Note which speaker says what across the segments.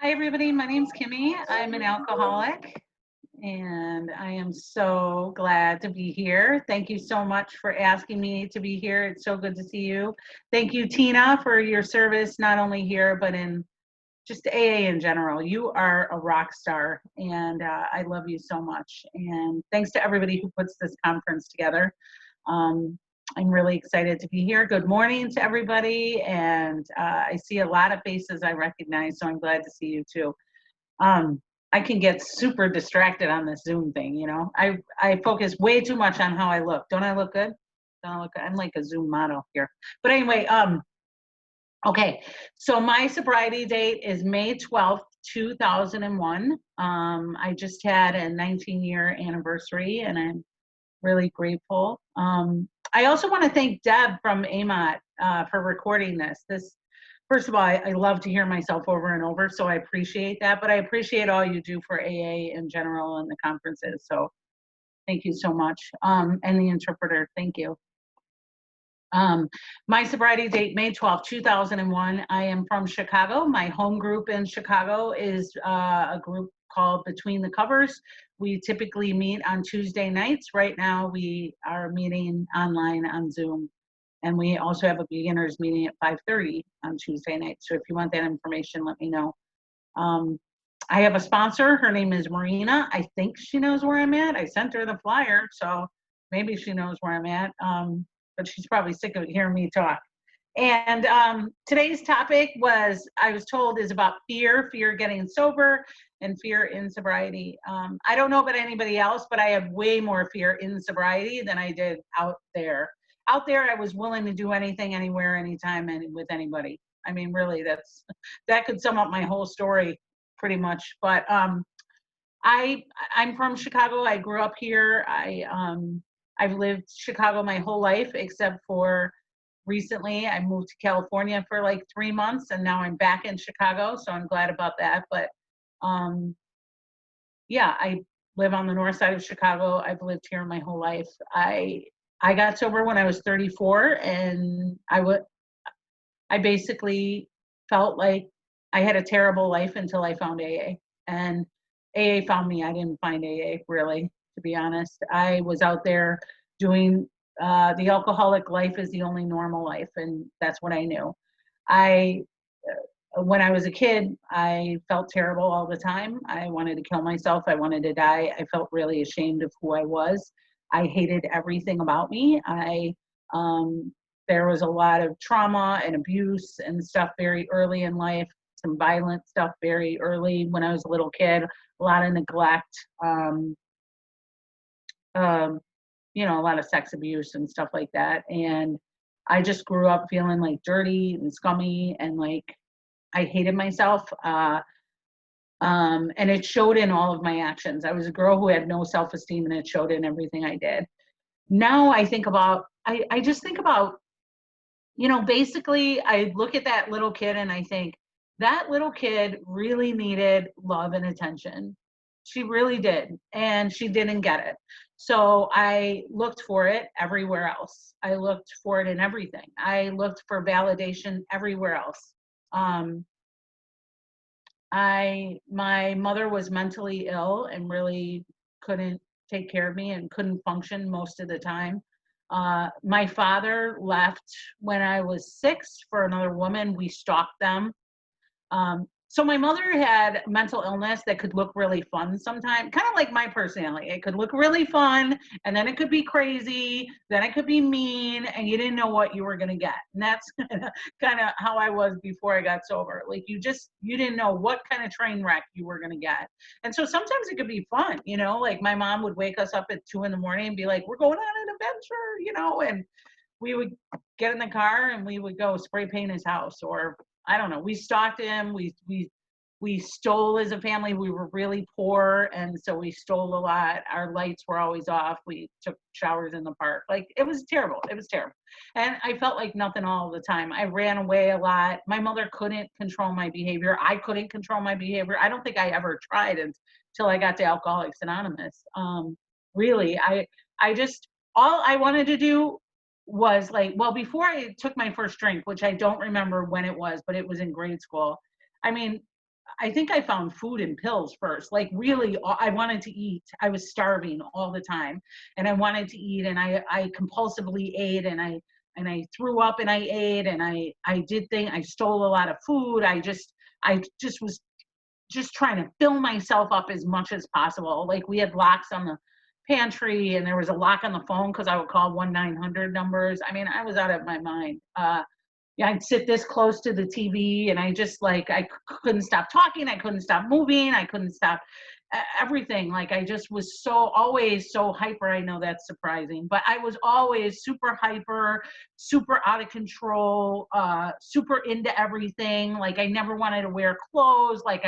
Speaker 1: Hi, everybody. My name's Kimmy. I'm an alcoholic, and I am so glad to be here. Thank you so much for asking me to be here. It's so good to see you. Thank you, Tina, for your service, not only here, but in just AA in general. You are a rock star, and I love you so much. And thanks to everybody who puts this conference together. Um, I'm really excited to be here. Good morning to everybody. And I see a lot of faces I recognize, so I'm glad to see you too. Um, I can get super distracted on this Zoom thing, you know. I focus way too much on how I look. Don't I look good? Don't I look good? I'm like a Zoom model here. But anyway, okay. So my sobriety date is May 12th, 2001. I just had a 19-year anniversary, and I'm really grateful. I also want to thank Deb from AMOT for recording this. First of all, I love to hear myself over and over, so I appreciate that. But I appreciate all you do for AA in general and the conferences. So thank you so much. And the interpreter, thank you. Um, my sobriety date, May 12th, 2001. I am from Chicago. My home group in Chicago is a group called Between the Covers. We typically meet on Tuesday nights. Right now, we are meeting online on Zoom. And we also have a beginners meeting at 5:30 on Tuesday night. So if you want that information, let me know. Um, I have a sponsor. Her name is Marina. I think she knows where I'm at. I sent her the flyer, so maybe she knows where I'm at. But she's probably sick of hearing me talk. And today's topic I was told, is about fear getting sober, and fear in sobriety. I don't know about anybody else, but I have way more fear in sobriety than I did out there. Out there, I was willing to do anything, anywhere, anytime, and with anybody. I mean, really, that could sum up my whole story pretty much. But I I'm from Chicago. I grew up here. I've lived Chicago my whole life, except for recently. I moved to California for like 3 months, and now I'm back in Chicago. So I'm glad about that. But um, yeah, I live on the north side of Chicago. I've lived here my whole life. I got sober when I was 34, and I basically felt like I had a terrible life until I found AA. And AA found me. I didn't find AA, really, to be honest. I was out there doing the alcoholic life is the only normal life, and that's what I knew. I When I was a kid, I felt terrible all the time. I wanted to kill myself. I wanted to die. I felt really ashamed of who I was. I hated everything about me. Um, there was a lot of trauma and abuse and stuff very early in life, some violent stuff very early when I was a little kid, a lot of neglect, um, a lot of sex abuse and stuff like that. And I just grew up feeling like dirty and scummy, and like I hated myself. And it showed in all of my actions. I was a girl who had no self esteem, and it showed in everything I did. Now I just think about, basically, I look at that little kid and I think that little kid really needed love and attention. She really did. And she didn't get it. So I looked for it everywhere else. I looked for it in everything. I looked for validation everywhere else. Um, my mother was mentally ill and really couldn't take care of me and couldn't function most of the time. My father left when I was 6 for another woman. We stalked them. So my mother had mental illness that could look really fun sometimes, kind of like my personality. It could look really fun, and then it could be crazy, then it could be mean, and you didn't know what you were going to get. And that's kind of how I was before I got sober. Like you didn't know what kind of train wreck you were going to get. And so sometimes it could be fun, like my mom would wake us up at 2 in the morning and be like, we're going on an adventure, and we would get in the car and we would go spray paint his house, or I don't know. We stalked him. We stole as a family. We were really poor, and so we stole a lot. Our lights were always off. We took showers in the park. Like, it was terrible. It was terrible. And I felt like nothing all the time. I ran away a lot. My mother couldn't control my behavior. I couldn't control my behavior. I don't think I ever tried until I got to Alcoholics Anonymous. Really, I just all I wanted to do was like, well, before I took my first drink, which I don't remember when it was, but it was in grade school. I mean, I think I found food and pills first. Like really, I wanted to eat. I was starving all the time, and I wanted to eat, and I compulsively ate, and I threw up, and I ate, and I did things. I stole a lot of food. I just was just trying to fill myself up as much as possible. Like we had locks on the pantry, and there was a lock on the phone because I would call 1-900 numbers. I mean, I was out of my mind. Yeah, I'd sit this close to the TV, and I just like couldn't stop talking. I couldn't stop moving. I couldn't stop everything. Like I just was so always so hyper. I know that's surprising, but I was always super hyper, super out of control, super into everything. Like I never wanted to wear clothes. Like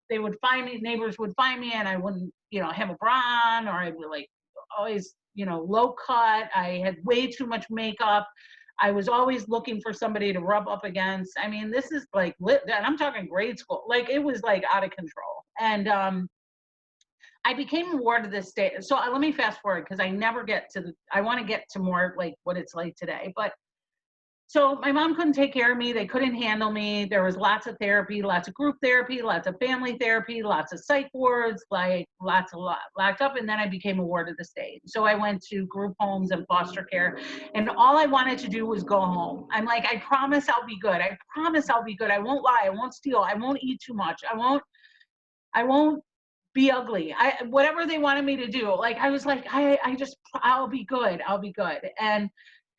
Speaker 1: they would find me, neighbors would find me, and I wouldn't, have a bra on, or I'd be like always, low cut. I had way too much makeup. I was always looking for somebody to rub up against. I mean, this is like and I'm talking grade school. Like it was like out of control. And I became a ward of this state. So let me fast forward because I never get to I want to get to more like what it's like today. But so my mom couldn't take care of me. They couldn't handle me. There was lots of therapy, lots of group therapy, lots of family therapy, lots of psych wards, like locked up. And then I became a ward of the state. So I went to group homes and foster care. And all I wanted to do was go home. I'm like, I promise I'll be good. I promise I'll be good. I won't lie. I won't steal. I won't eat too much. I won't be ugly. Whatever they wanted me to do. Like I was like, I'll be good. I'll be good. And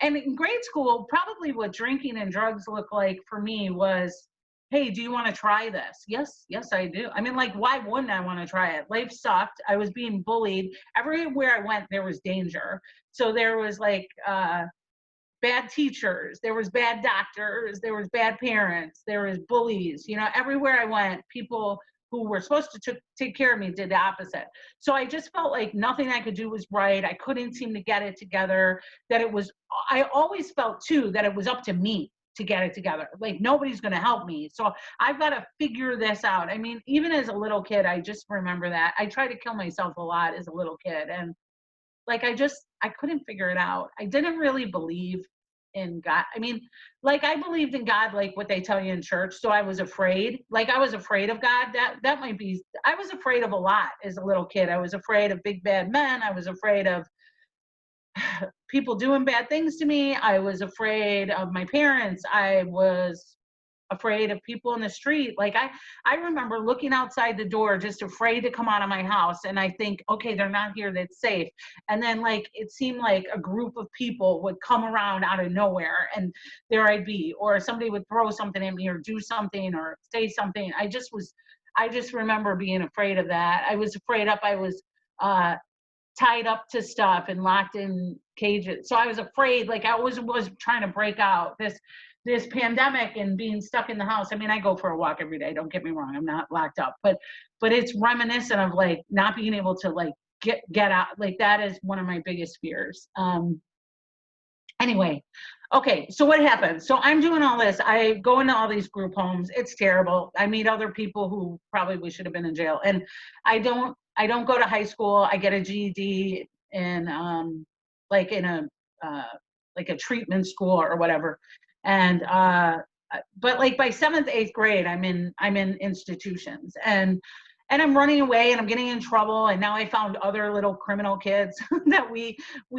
Speaker 1: in grade school, probably what drinking and drugs looked like for me was, hey, do you want to try this? Yes, I do. I mean, like, why wouldn't I want to try it? Life sucked. I was being bullied. Everywhere I went, there was danger. So there was like bad teachers, there was bad doctors, there was bad parents, there was bullies. Everywhere I went, people who were supposed to take care of me did the opposite. So I just felt like nothing I could do was right. I couldn't seem to get it together. I always felt too that it was up to me to get it together. Like nobody's going to help me. So I've got to figure this out. I mean, even as a little kid, I just remember that I tried to kill myself a lot as a little kid. And like, I couldn't figure it out. I didn't really believe in God. I mean, like I believed in God, like what they tell you in church. So I was afraid. Like I was afraid of God. That might be. I was afraid of a lot as a little kid. I was afraid of big bad men. I was afraid of people doing bad things to me. I was afraid of my parents. I was afraid of people in the street. Like I remember looking outside the door, just afraid to come out of my house. And I think, okay, they're not here. That's safe. And then like, it seemed like a group of people would come around out of nowhere and there I'd be, or somebody would throw something at me or do something or say something. I just remember being afraid of that. I was afraid I was, tied up to stuff and locked in cages. So I was afraid, like I always was trying to break out this pandemic and being stuck in the house. I mean, I go for a walk every day. Don't get me wrong. I'm not locked up, but it's reminiscent of like not being able to like get out. Like that is one of my biggest fears. Anyway, okay. So what happens? So I'm doing all this. I go into all these group homes. It's terrible. I meet other people who probably should have been in jail, and I don't go to high school. I get a GED in like in a like a treatment school or whatever. And but like by 7th, 8th grade, I'm in institutions, and I'm running away and I'm getting in trouble. And now I found other little criminal kids that we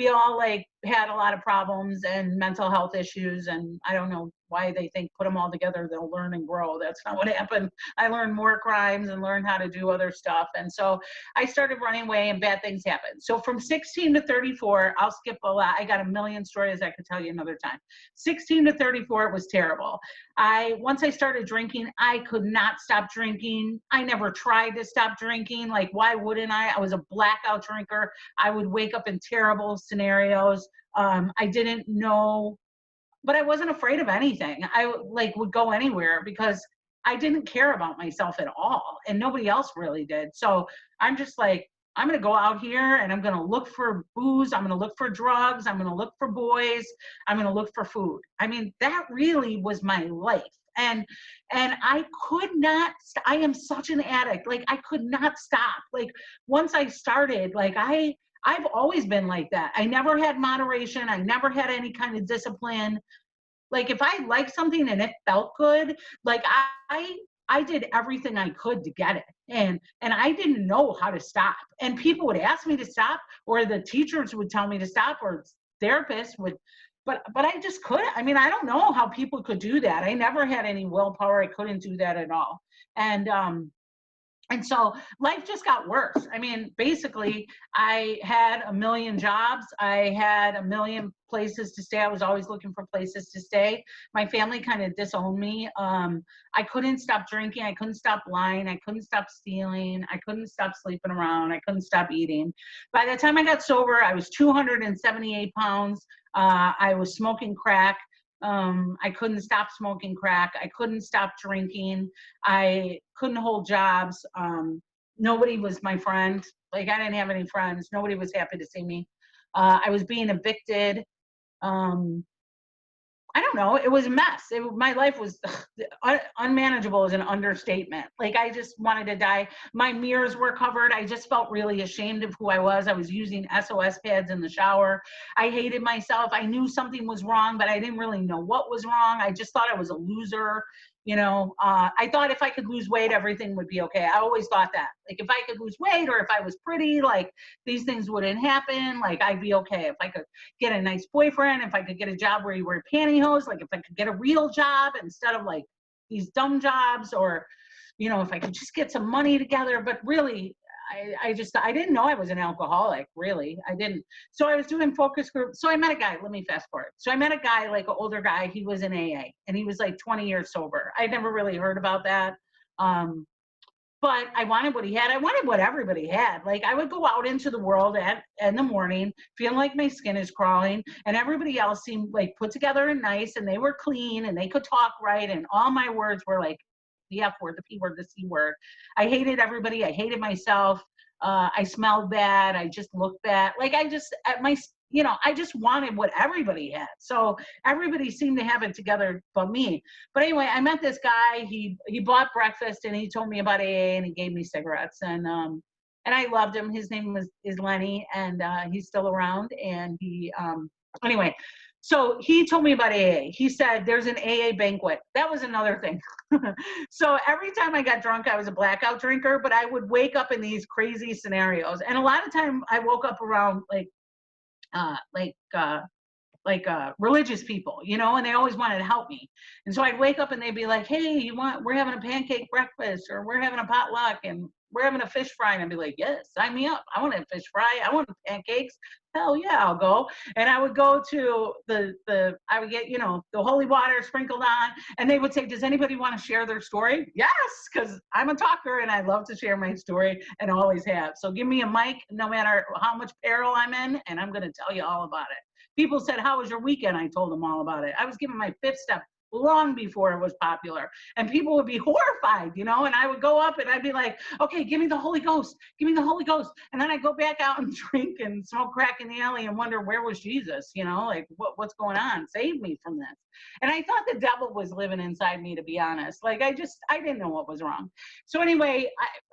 Speaker 1: all like had a lot of problems and mental health issues. And I don't know why they think put them all together, they'll learn and grow. That's not what happened. I learned more crimes and learned how to do other stuff. And so I started running away and bad things happened. So from 16 to 34, I'll skip a lot. I got a million stories I could tell you another time. 16 to 34, it was terrible. Once I started drinking, I could not stop drinking. I never tried to stop drinking. Like, why wouldn't I? I was a blackout drinker. I would wake up in terrible scenarios. I didn't know, but I wasn't afraid of anything. I like would go anywhere because I didn't care about myself at all, and nobody else really did. So I'm just like, I'm going to go out here and I'm going to look for booze. I'm going to look for drugs. I'm going to look for boys. I'm going to look for food. I mean, that really was my life. And I could not, I am such an addict. Like I could not stop. Like once I started, like I've always been like that. I never had moderation. I never had any kind of discipline. Like if I liked something and it felt good, like I did everything I could to get it. And I didn't know how to stop. And people would ask me to stop, or the teachers would tell me to stop, or therapists would, but I just couldn't. I mean, I don't know how people could do that. I never had any willpower. I couldn't do that at all. And so life just got worse. I mean, basically, I had a million jobs. I had a million places to stay. I was always looking for places to stay. My family kind of disowned me. I couldn't stop drinking. I couldn't stop lying. I couldn't stop stealing. I couldn't stop sleeping around. I couldn't stop eating. By the time I got sober, I was 278 pounds. I was smoking crack. I couldn't stop smoking crack. I couldn't stop drinking. I couldn't hold jobs. Nobody was my friend. Like, I didn't have any friends. Nobody was happy to see me. I was being evicted. Um, I don't know. It was a mess. My life was unmanageable is an understatement. Like, I just wanted to die. My mirrors were covered. I just felt really ashamed of who I was. I was using SOS pads in the shower. I hated myself. I knew something was wrong, but I didn't really know what was wrong. I just thought I was a loser. I thought if I could lose weight, everything would be okay. I always thought that. Like, if I could lose weight, or if I was pretty, like, these things wouldn't happen. Like, I'd be okay. If I could get a nice boyfriend, if I could get a job where you wear pantyhose, like if I could get a real job instead of like these dumb jobs, or, if I could just get some money together. But really, I didn't know I was an alcoholic, really. I didn't. So I was doing focus groups. So I met a guy, let me fast forward. So I met a guy, like an older guy, he was in AA, and he was like 20 years sober. I'd never really heard about that. But I wanted what he had. I wanted what everybody had. Like, I would go out into the world in the morning, feeling like my skin is crawling, and everybody else seemed like put together and nice, and they were clean, and they could talk right, and all my words were like the F word, the P word, the C word. I hated everybody. I hated myself. I smelled bad. I just looked bad. Like, I just, I just wanted what everybody had. So everybody seemed to have it together but me. But anyway, I met this guy. He bought breakfast, and he told me about AA, and he gave me cigarettes, and I loved him. His name is Lenny, and he's still around. And anyway, so he told me about AA. He said there's an AA banquet. That was another thing. So every time I got drunk, I was a blackout drinker, but I would wake up in these crazy scenarios. And a lot of time I woke up around uh, like uh, religious people, and they always wanted to help me. And so I'd wake up and they'd be like, hey, we're having a pancake breakfast, or we're having a potluck, and we're having a fish fry. And I'd be like, yes, sign me up. I want a fish fry. I want pancakes. Hell yeah, I'll go. And I would go to I would get, the holy water sprinkled on, and they would say, does anybody want to share their story? Yes, because I'm a talker and I love to share my story, and always have. So give me a mic, no matter how much peril I'm in, and I'm going to tell you all about it. People said, how was your weekend? I told them all about it. I was giving my fifth step long before it was popular. And people would be horrified, and I would go up and I'd be like, okay, give me the Holy Ghost. Give me the Holy Ghost. And then I go back out and drink and smoke crack in the alley and wonder, where was Jesus? Like, what's going on? Save me from this. And I thought the devil was living inside me, to be honest. Like, I didn't know what was wrong. So anyway,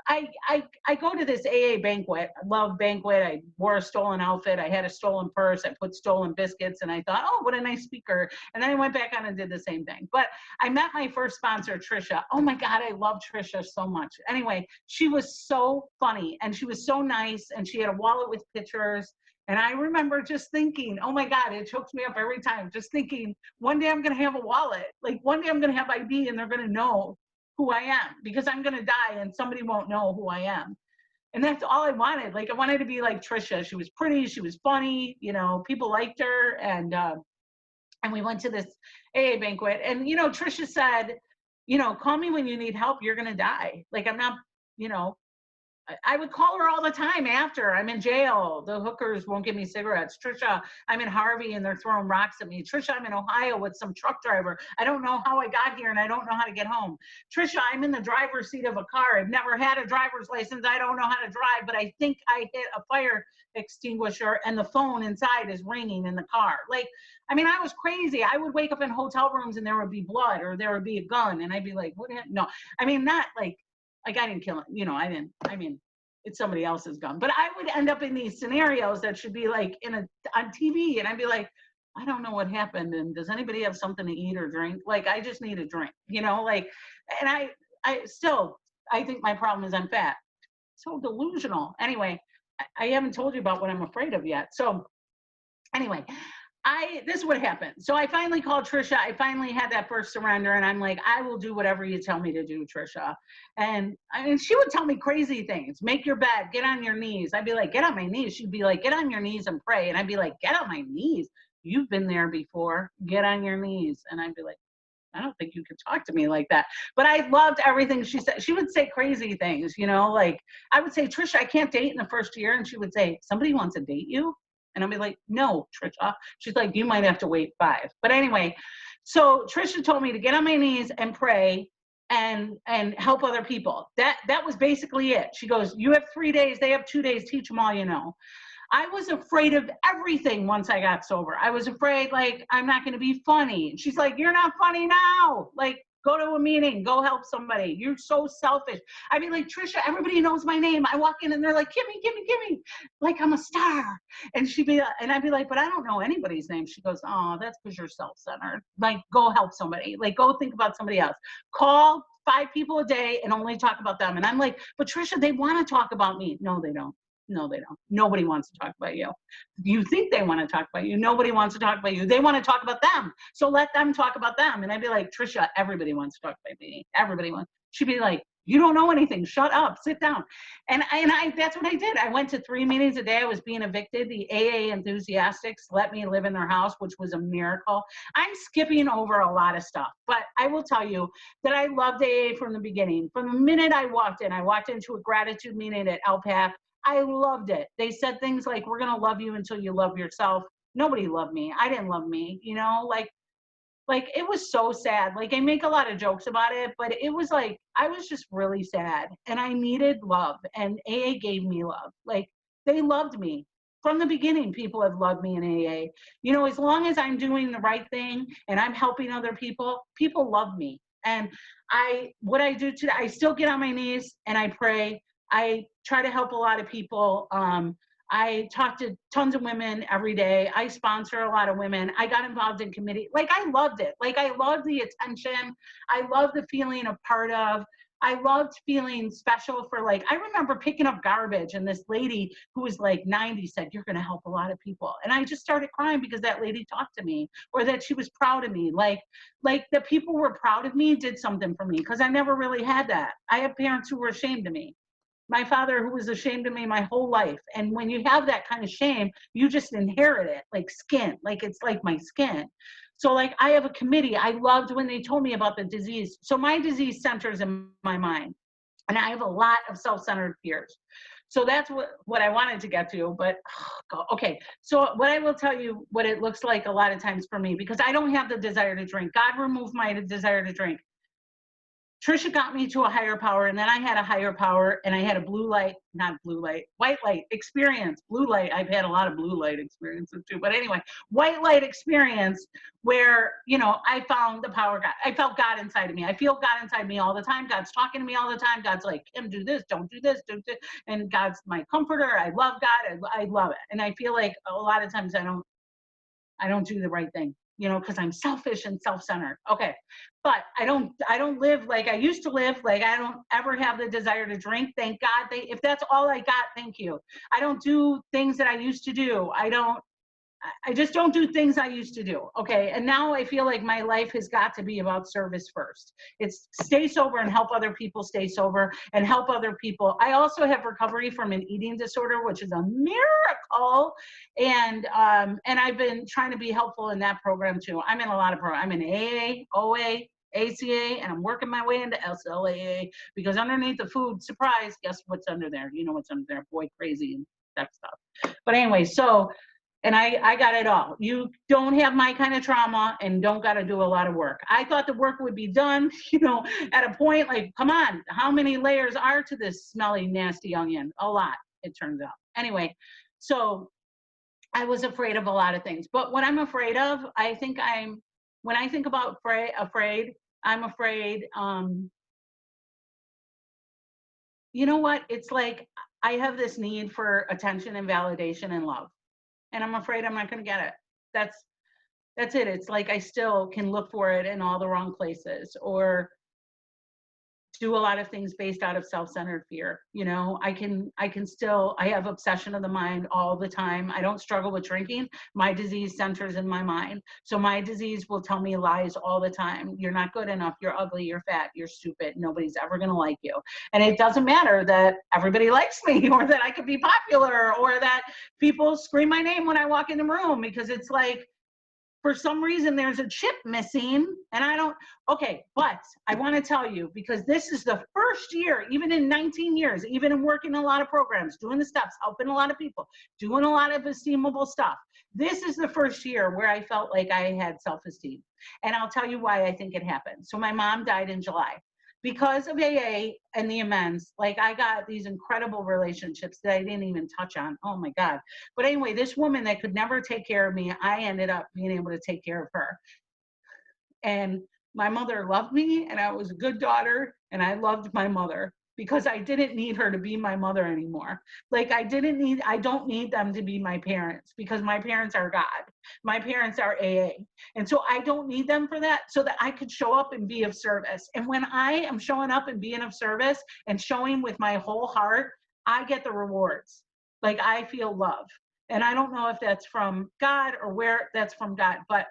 Speaker 1: I go to this AA banquet. I love banquet. I wore a stolen outfit. I had a stolen purse. I put stolen biscuits, and I thought, oh, what a nice speaker. And then I went back on and did the same thing. But I met my first sponsor, Trisha. Oh my God, I love Trisha so much. Anyway, she was so funny, and she was so nice, and she had a wallet with pictures. And I remember just thinking, oh my God, it chokes me up every time. Just thinking, one day I'm going to have a wallet. Like, one day I'm going to have ID, and they're going to know who I am, because I'm going to die and somebody won't know who I am. And that's all I wanted. Like, I wanted to be like Trisha. She was pretty. She was funny. People liked her. And we went to this AA banquet, and, Trisha said, call me when you need help. You're going to die. Like, I'm not, I would call her all the time after. I'm in jail. The hookers won't give me cigarettes. Trisha, I'm in Harvey and they're throwing rocks at me. Trisha, I'm in Ohio with some truck driver. I don't know how I got here and I don't know how to get home. Trisha, I'm in the driver's seat of a car. I've never had a driver's license. I don't know how to drive, but I think I hit a fire extinguisher and the phone inside is ringing in the car. Like, I mean, I was crazy. I would wake up in hotel rooms and there would be blood, or there would be a gun, and I'd be like, what happened? No, I mean, not like I didn't kill him, I mean, it's somebody else's gun. But I would end up in these scenarios that should be like on TV, and I'd be like, I don't know what happened, and does anybody have something to eat or drink? Like, I just need a drink, like, and I think my problem is I'm fat. So delusional. Anyway, I haven't told you about what I'm afraid of yet. So anyway, this is what happened. So I finally called Trisha. I finally had that first surrender, and I'm like, I will do whatever you tell me to do, Trisha. And I mean, she would tell me crazy things. Make your bed, get on your knees. I'd be like, get on my knees. She'd be like, get on your knees and pray. And I'd be like, get on my knees. You've been there before. Get on your knees. And I'd be like, I don't think you could talk to me like that. But I loved everything she said. She would say crazy things, like I would say, Trisha, I can't date in the first year. And she would say, somebody wants to date you? And I'd be like, no, Trisha. She's like, you might have to wait 5. But anyway, so Trisha told me to get on my knees and pray and help other people. That was basically it. She goes, you have 3 days, they have 2 days, teach them all you know. I was afraid of everything once I got sober. I was afraid, like, I'm not going to be funny. And she's like, you're not funny now. Like, go to a meeting, go help somebody. You're so selfish. I'd be like, Trisha, everybody knows my name. I walk in and they're like, Kimmy, like I'm a star. And I'd be like, but I don't know anybody's name. She goes, oh, that's because you're self-centered. Like, go help somebody. Like, go think about somebody else. Call 5 people a day and only talk about them. And I'm like, but Trisha, they want to talk about me. No, they don't. No, they don't. Nobody wants to talk about you. You think they want to talk about you. Nobody wants to talk about you. They want to talk about them. So let them talk about them. And I'd be like, Trisha, everybody wants to talk about me. Everybody wants. She'd be like, you don't know anything. Shut up. Sit down. And that's what I did. I went to 3 meetings a day. I was being evicted. The AA enthusiasts let me live in their house, which was a miracle. I'm skipping over a lot of stuff, but I will tell you that I loved AA from the beginning. From the minute I walked into a gratitude meeting at LPAC. I loved it. They said things like, we're going to love you until you love yourself. Nobody loved me. I didn't love me, like it was so sad. Like I make a lot of jokes about it, but it was like, I was just really sad and I needed love and AA gave me love. Like they loved me. From the beginning, people have loved me in AA. As long as I'm doing the right thing and I'm helping other people, people love me. And what I do today, I still get on my knees and I pray. I try to help a lot of people. I talk to tons of women every day. I sponsor a lot of women. I got involved in committee. Like I loved it. Like I loved the attention. I loved the feeling of part of. I loved feeling special for I remember picking up garbage and this lady who was like 90 said, you're going to help a lot of people. And I just started crying because that lady talked to me or that she was proud of me. Like the people were proud of me did something for me because I never really had that. I have parents who were ashamed of me. My father who was ashamed of me my whole life. And when you have that kind of shame, you just inherit it like skin, like it's like my skin. So I have a committee. I loved when they told me about the disease. So my disease centers in my mind. And I have a lot of self-centered fears. So that's what I wanted to get to, but okay. So what I will tell you, what it looks like a lot of times for me, because I don't have the desire to drink. God removed my desire to drink. Trisha got me to a higher power, and then I had a higher power, and I had a white light experience. Blue light, I've had a lot of blue light experiences too, but anyway, white light experience where, I found the power God. I felt God inside of me. I feel God inside me all the time. God's talking to me all the time. God's like, Kim, do this, don't do this, do this. And God's my comforter. I love God. I love it. And I feel like a lot of times I don't do the right thing, because I'm selfish and self-centered. Okay. But I don't live like I used to live. Like I don't ever have the desire to drink. Thank God. If that's all I got, thank you. I don't do things that I used to do. I just don't do things I used to do. Okay. And now I feel like my life has got to be about service first. It's stay sober and help other people stay sober and help other people. I also have recovery from an eating disorder, which is a miracle. And I've been trying to be helpful in that program too. I'm in a lot of programs. I'm in AA, OA, ACA, and I'm working my way into SLAA because underneath the food, surprise, guess what's under there? You know what's under there, boy, crazy and that stuff. But anyway, and I got it all. You don't have my kind of trauma and don't got to do a lot of work. I thought the work would be done, at a point like, come on, how many layers are to this smelly, nasty onion? A lot, it turns out. Anyway, so I was afraid of a lot of things. But what I'm afraid of, when I think about afraid, I'm afraid, you know what? It's like I have this need for attention and validation and love. And I'm afraid I'm not going to get it. That's it. It's like I still can look for it in all the wrong places or do a lot of things based out of self-centered fear. You know, I have obsession of the mind all the time. I don't struggle with drinking. My disease centers in my mind. So my disease will tell me lies all the time. You're not good enough. You're ugly. You're fat. You're stupid. Nobody's ever going to like you. And it doesn't matter that everybody likes me or that I could be popular or that people scream my name when I walk in the room, because it's like, for some reason there's a chip missing and I don't, okay, but I want to tell you, because this is the first year, even in 19 years, even in working a lot of programs, doing the steps, helping a lot of people, doing a lot of esteemable stuff. This is the first year where I felt like I had self-esteem. And I'll tell you why I think it happened. So my mom died in July. Because of AA and the amends, like I got these incredible relationships that I didn't even touch on. Oh my God. But anyway, this woman that could never take care of me, I ended up being able to take care of her. And my mother loved me, and I was a good daughter, and I loved my mother because I didn't need her to be my mother anymore. Like I don't need them to be my parents, because my parents are God. My parents are AA. And so I don't need them for that, so that I could show up and be of service. And when I am showing up and being of service and showing with my whole heart, I get the rewards. Like I feel love. And I don't know if that's from God or where that's from God, but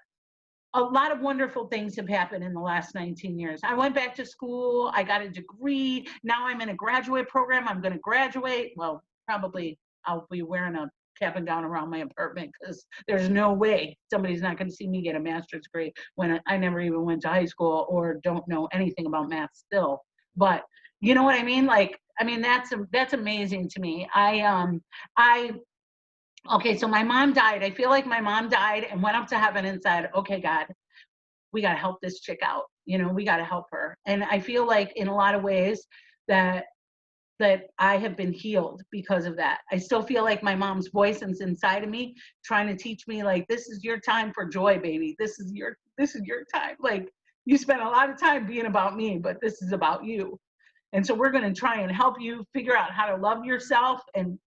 Speaker 1: a lot of wonderful things have happened in the last 19 years. I went back to school. I got a degree. Now I'm in a graduate program. I'm going to graduate. Well, probably I'll be wearing a cap and gown around my apartment, because there's no way somebody's not going to see me get a master's degree when I never even went to high school or don't know anything about math still. But you know what I mean? Like, I mean, that's amazing to me. Okay, so my mom died. I feel like my mom died and went up to heaven and said, okay, God, we got to help this chick out. You know, we got to help her. And I feel like in a lot of ways that I have been healed because of that. I still feel like my mom's voice is inside of me trying to teach me, like, this is your time for joy, baby. This is your time. Like, you spent a lot of time being about me, but this is about you. And so we're going to try and help you figure out how to love yourself. And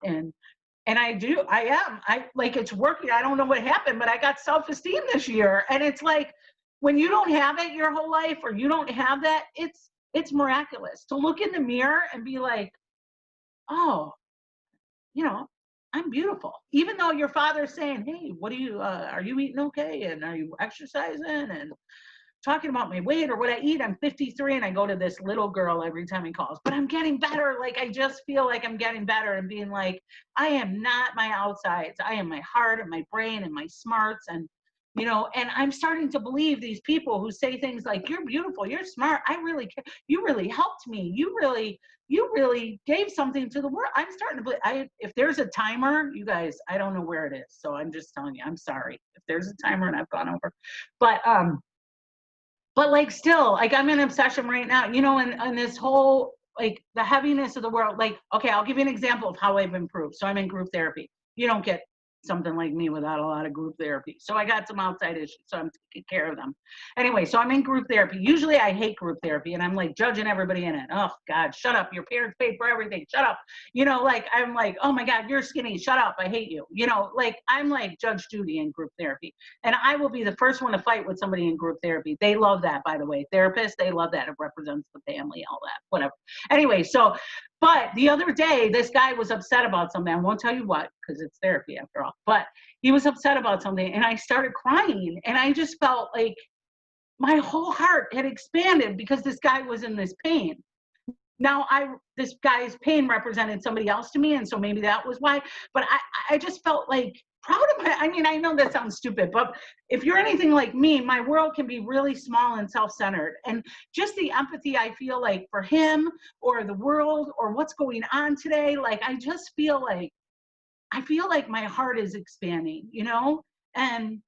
Speaker 1: I like, it's working. I don't know what happened, but I got self-esteem this year. And it's like, when you don't have it your whole life, or you don't have that, it's miraculous to look in the mirror and be like, oh, you know, I'm beautiful. Even though your father's saying, hey, are you eating okay? And are you exercising? And talking about my weight or what I eat. I'm 53 and I go to this little girl every time he calls, but I'm getting better. Like, I just feel like I'm getting better and being like, I am not my outsides. I am my heart and my brain and my smarts. And, you know, and I'm starting to believe these people who say things like, you're beautiful, you're smart. I really care. You really helped me. You really gave something to the world. I'm starting to believe, if there's a timer, you guys, I don't know where it is. So I'm just telling you, I'm sorry if there's a timer and I've gone over, but like, still, like, I'm in obsession right now, you know, and this whole, like, the heaviness of the world. Like, okay, I'll give you an example of how I've improved. So I'm in group therapy. You don't get something like me without a lot of group therapy. So I got some outside issues, so I'm taking care of them. Anyway, so I'm in group therapy. Usually I hate group therapy and I'm like judging everybody in it. Oh God, shut up. Your parents paid for everything. Shut up. You know, like, I'm like, oh my God, you're skinny. Shut up. I hate you. You know, like, I'm like Judge Judy in group therapy. And I will be the first one to fight with somebody in group therapy. They love that, by the way. Therapists, they love that. It represents the family, all that, whatever. Anyway, so, but the other day, this guy was upset about something. I won't tell you what, because it's therapy after all. But he was upset about something, and I started crying. And I just felt like my whole heart had expanded because this guy was in this pain. Now, this guy's pain represented somebody else to me, and so maybe that was why. But I just felt like proud of I mean, I know that sounds stupid, but if you're anything like me, my world can be really small and self-centered. And just the empathy I feel like for him or the world or what's going on today, like, I feel like my heart is expanding, you know? And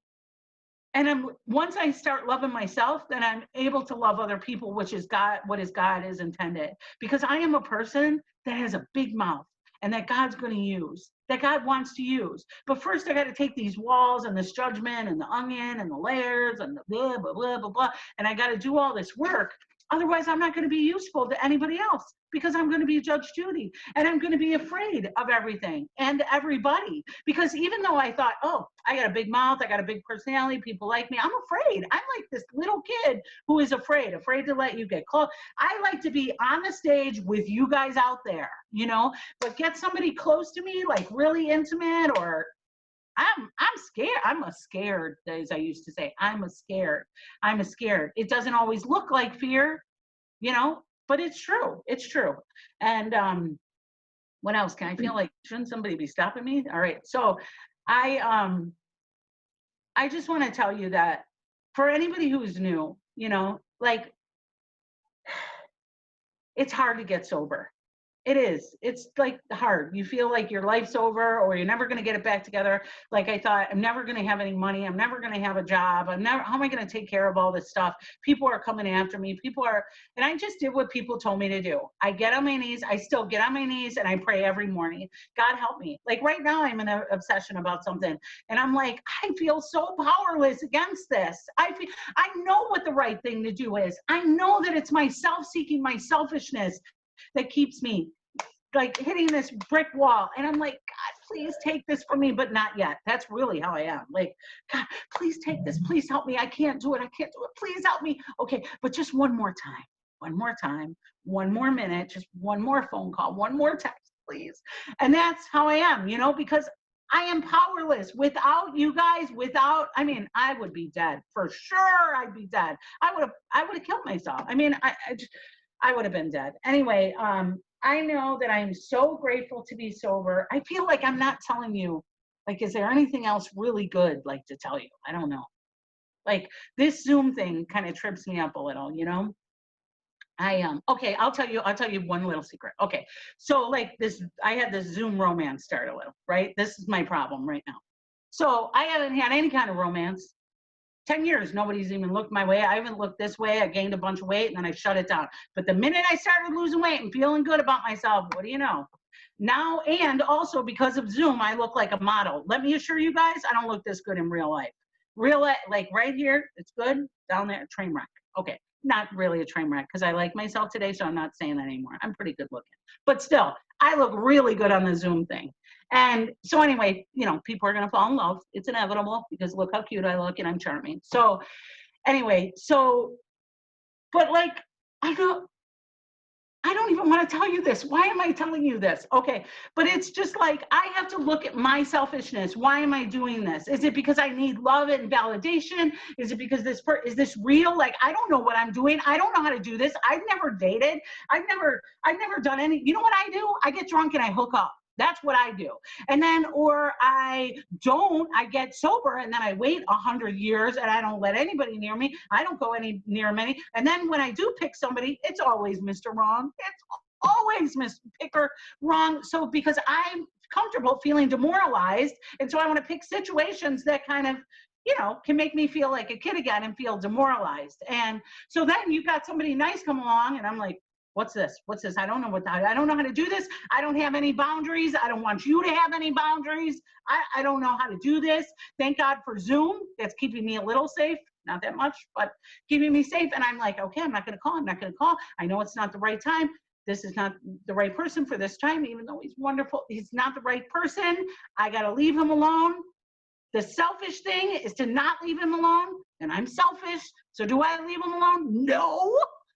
Speaker 1: once I start loving myself, then I'm able to love other people, which is God, God is intended. Because I am a person that has a big mouth and that God's going to use, that God wants to use. But first I got to take these walls and this judgment and the onion and the layers and the blah, blah, blah, blah, blah. And I got to do all this work Otherwise, I'm not going to be useful to anybody else because I'm going to be Judge Judy and I'm going to be afraid of everything and everybody. Because even though I thought, oh, I got a big mouth, I got a big personality, people like me, I'm afraid. I'm like this little kid who is afraid to let you get close. I like to be on the stage with you guys out there, but get somebody close to me, like really intimate, or I'm scared. I'm a scared, as I used to say. I'm a scared. It doesn't always look like fear, but it's true. It's true. And what else? Can I feel like, shouldn't somebody be stopping me? All right. So I just want to tell you that for anybody who's new, like, it's hard to get sober. It is. It's like hard. You feel like your life's over or you're never going to get it back together. Like I thought, I'm never going to have any money. I'm never going to have a job. How am I going to take care of all this stuff? People are coming after me. And I just did what people told me to do. I get on my knees. I still get on my knees and I pray every morning. God help me. Like right now I'm in an obsession about something and I'm like, I feel so powerless against this. I know what the right thing to do is. I know that it's my self-seeking, my selfishness that keeps me like hitting this brick wall. And I'm like, God, please take this from me, but not yet. That's really how I am. Like, God, please take this. Please help me. I can't do it. Please help me. Okay, but just one more time, one more minute, just one more phone call, one more text, please. And that's how I am, because I am powerless without you guys, I would be dead for sure. I'd be dead. I would have killed myself. I would have been dead. Anyway, I know that I am so grateful to be sober. I feel like I'm not telling you, like, is there anything else really good, like, to tell you? I don't know. Like, this Zoom thing kind of trips me up a little, okay, I'll tell you one little secret. Okay, so like I had this Zoom romance start a little, right? This is my problem right now. So I haven't had any kind of romance. 10 years, nobody's even looked my way. I haven't looked this way. I gained a bunch of weight and then I shut it down. But the minute I started losing weight and feeling good about myself, what do you know? Now, and also because of Zoom, I look like a model. Let me assure you guys, I don't look this good in real life. Like right here, it's good. Down there, train wreck. Okay, not really a train wreck because I like myself today, so I'm not saying that anymore. I'm pretty good looking. But still, I look really good on the Zoom thing. And so anyway, people are going to fall in love. It's inevitable because look how cute I look and I'm charming. So anyway, but like, I don't even want to tell you this. Why am I telling you this? Okay, but it's just like, I have to look at my selfishness. Why am I doing this? Is it because I need love and validation? Is it because is this real? Like, I don't know what I'm doing. I don't know how to do this. I've never dated. I've never done any, you know what I do? I get drunk and I hook up. That's what I do. And then, or I get sober and then I wait 100 years and I don't let anybody near me. I don't go near many. And then when I do pick somebody, it's always Mr. Wrong. It's always Mr. Picker Wrong. So because I'm comfortable feeling demoralized. And so I want to pick situations that kind of, can make me feel like a kid again and feel demoralized. And so then you got somebody nice come along and I'm like, what's this? I don't know I don't know how to do this. I don't have any boundaries. I don't want you to have any boundaries. I don't know how to do this. Thank God for Zoom. That's keeping me a little safe. Not that much, but keeping me safe. And I'm like, okay, I'm not going to call. I know it's not the right time. This is not the right person for this time, even though he's wonderful. He's not the right person. I got to leave him alone. The selfish thing is to not leave him alone. And I'm selfish. So do I leave him alone?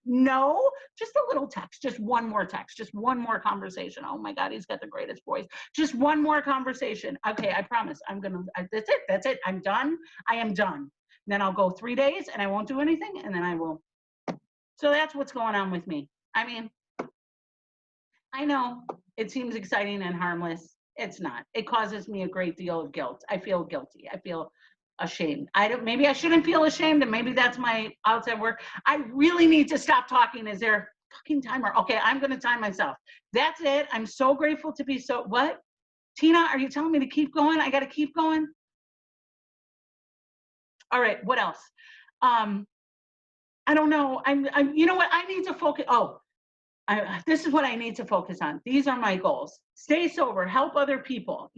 Speaker 1: No, just a little text, just one more text, just one more conversation. Oh my God, he's got the greatest voice. Just one more conversation. Okay, I promise that's it. I'm done. I am done. Then I'll go 3 days and I won't do anything and then I will. So that's what's going on with me. I know it seems exciting and harmless. It's not. It causes me a great deal of guilt. I feel guilty. I feel ashamed. Maybe I shouldn't feel ashamed and maybe that's my outside work. I really need to stop talking. Is there a fucking timer? Okay, I'm going to time myself. That's it. I'm so grateful to be what? Tina, are you telling me to keep going? I got to keep going? All right, what else? I don't know. You know what? I need to focus. This is what I need to focus on. These are my goals. Stay sober, help other people.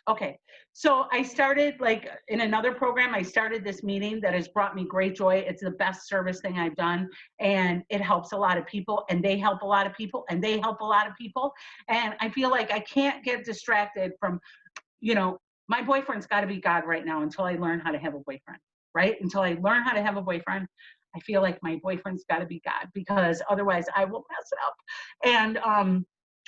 Speaker 1: Okay. So I started like in another program, I started this meeting that has brought me great joy. It's the best service thing I've done. And it helps a lot of people, and they help a lot of people, and they help a lot of people. And I feel like I can't get distracted from, you know, my boyfriend's got to be God right now until I learn how to have a boyfriend, right? Until I learn how to have a boyfriend, I feel like my boyfriend's got to be God, because otherwise I will mess it up.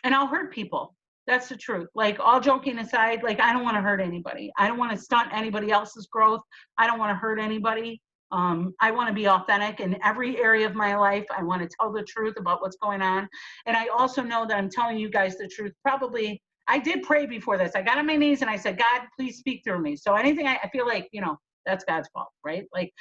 Speaker 1: And I'll hurt people. That's the truth. Like, all joking aside, like, I don't want to hurt anybody. I don't want to stunt anybody else's growth. I don't want to hurt anybody. I want to be authentic in every area of my life. I want to tell the truth about what's going on. And I also know that I'm telling you guys the truth. Probably, I did pray before this. I got on my knees and I said, God, please speak through me. So anything I feel like, that's God's fault, right? Like,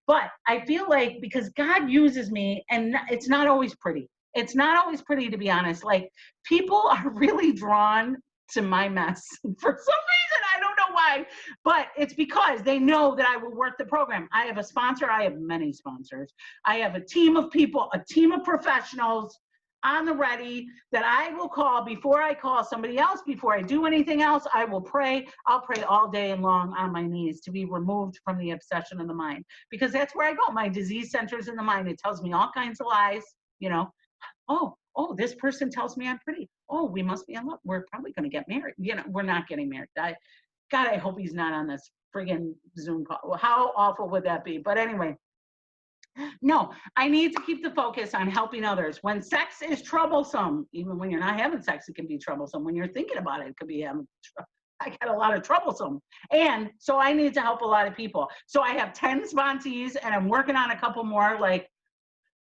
Speaker 1: but I feel like because God uses me, and it's not always pretty. It's not always pretty, to be honest. Like, people are really drawn to my mess for some reason. I don't know why, but it's because they know that I will work the program. I have a sponsor. I have many sponsors. I have a team of people, a team of professionals on the ready that I will call before I call somebody else. Before I do anything else, I will pray. I'll pray all day and long on my knees to be removed from the obsession of the mind, because that's where I go. My disease centers in the mind. It tells me all kinds of lies, you know. Oh, this person tells me I'm pretty. Oh, we must be in love. We're probably going to get married. We're not getting married. God, I hope he's not on this friggin' Zoom call. Well, how awful would that be? But anyway, no, I need to keep the focus on helping others. When sex is troublesome, even when you're not having sex, it can be troublesome. When you're thinking about it, it could be I got a lot of troublesome. And so I need to help a lot of people. So I have 10 sponsees, and I'm working on a couple more. Like,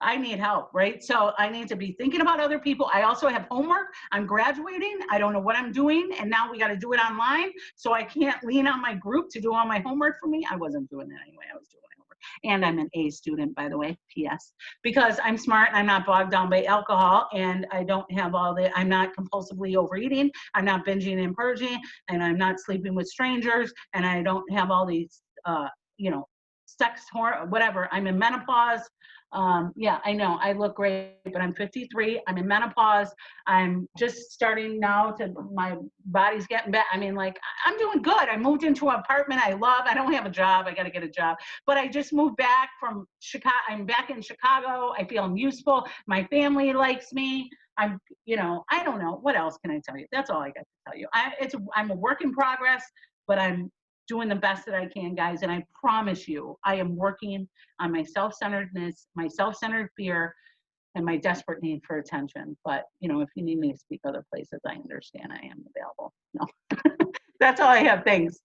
Speaker 1: I need help, right? So I need to be thinking about other people. I also have homework. I'm graduating. I don't know what I'm doing. And now we got to do it online. So I can't lean on my group to do all my homework for me. I wasn't doing that anyway. I was doing homework. And I'm an A student, by the way, PS, because I'm smart and I'm not bogged down by alcohol, and I don't have I'm not compulsively overeating. I'm not binging and purging, and I'm not sleeping with strangers, and I don't have all these, sex horror, whatever. I'm in menopause. Yeah, I know I look great, but I'm 53. I'm in menopause. I'm just starting now my body's getting back. I mean, like, I'm doing good. I moved into an apartment I love. I don't have a job. I got to get a job, but I just moved back from Chicago. I'm back in Chicago. I feel I'm useful. My family likes me. I don't know. What else can I tell you? That's all I got to tell you. I'm a work in progress, but I'm doing the best that I can, guys. And I promise you, I am working on my self-centeredness, my self-centered fear, and my desperate need for attention. But, if you need me to speak other places, I understand. I am available. No, that's all I have. Thanks.